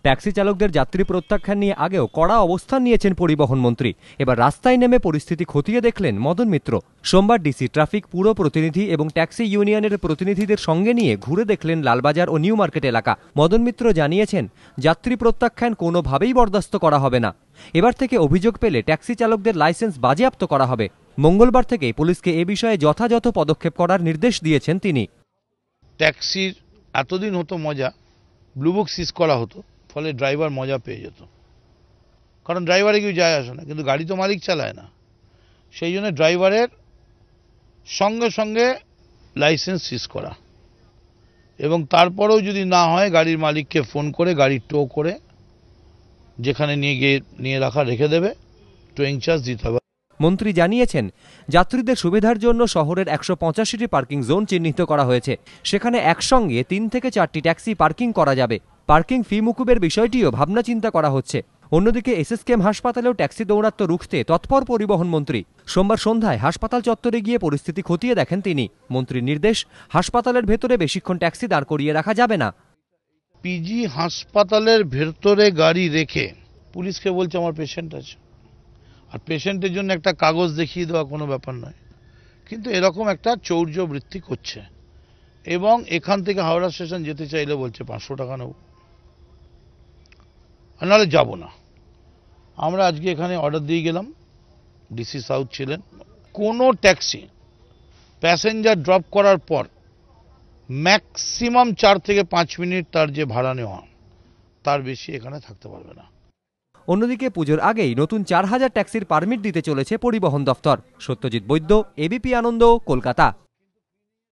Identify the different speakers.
Speaker 1: Taxi চালকদের যাত্রী প্রত্যাখ্যান নিয়ে আগেও কড়া অবস্থান নিয়েছেন পরিবহন মন্ত্রী। এবার রাস্তায় নেমে পরিস্থিতি খতিয়ে দেখলেন মদন মিত্র। সোমবার ডিসি ট্রাফিক পুর প্রতিনিধি এবং ট্যাক্সি ইউনিয়নের প্রতিনিধিদের সঙ্গে নিয়ে ঘুরে দেখলেন লালবাজার ও নিউ মার্কেট এলাকা। মদন মিত্র জানিয়েছেন, যাত্রী প্রত্যাখ্যান কোনোভাবেই বরদাস্ত করা হবে না। এবার থেকে অভিযোগ পেলে ট্যাক্সি চালকদের লাইসেন্স বাজেয়াপ্ত করা হবে। মঙ্গলবার থেকেই পুলিশকে এ বিষয়ে যথাযথ পদক্ষেপ করার নির্দেশ দিয়েছেন তিনি।
Speaker 2: ট্যাক্সির এতদিন হতো মজা, ব্লু বুক সিজ করা হতো, ফলে ড্রাইভার মজা পেয়ে যেত, কারণ ড্রাইভারে কেউ যায় আসে না, কিন্তু গাড়ি তো মালিক চালায় না। সেই জন্য ড্রাইভারের সঙ্গে সঙ্গে লাইসেন্স সিজ করা, এবং তারপরেও যদি না হয় গাড়ির মালিককে ফোন করে গাড়ি টো করে যেখানে নিয়ে রেখে দেবে, টোয়িং চার্জ দিতে হবে।
Speaker 1: মন্ত্রী জানিয়েছেন, যাত্রীদের সুবিধার জন্য শহরের 185টি পার্কিং জোন চিহ্নিত করা হয়েছে। সেখানে একসঙ্গে 3 থেকে 4টি ট্যাক্সি পার্কিং করা যাবে। পার্কিং ফি মুকুবের বিষয়টিও ভাবনা চিন্তা করা হচ্ছে। অন্যদিকে এসএসকেএম হাসপাতালেও ট্যাক্সি দৌরাত্ম্য রুখতে তৎপর পরিবহন মন্ত্রী। সোমবার সন্ধ্যায় হাসপাতাল চত্বরে গিয়ে পরিস্থিতি খতিয়ে দেখেন তিনি। মন্ত্রীর নির্দেশ, হাসপাতালের ভেতরে বেশিক্ষণ ট্যাক্সি দাঁড় করিয়ে রাখা যাবে না।
Speaker 2: পিজি হাসপাতালের ভেতরে গাড়ি রেখে পুলিশকে বলছে আমার পেশেন্ট আছে, আর পেশেন্টের জন্য একটা কাগজ দেখিয়ে দেওয়া কোনো ব্যাপার নয়, কিন্তু এরকম একটা চৌর্যবৃত্তি করছে। এবং এখান থেকে হাওড়া স্টেশন যেতে চাইলে বলছে 500 টাকা নেব, আর নাহলে যাব না। আমরা আজকে এখানে অর্ডার দিয়ে গেলাম, ডিসি সাউথ ছিলেন, কোনো ট্যাক্সি প্যাসেঞ্জার ড্রপ করার পর ম্যাক্সিমাম 4 থেকে 5 মিনিট তার যে ভাড়া নেওয়া, তার বেশি এখানে থাকতে পারবে না।
Speaker 1: অন্যদিকে পুজোর আগেই নতুন 4000 ট্যাক্সির পারমিট দিতে চলেছে পরিবহন দফতর। সত্যজিৎ বৈদ্য, এবিপি আনন্দ, কলকাতা।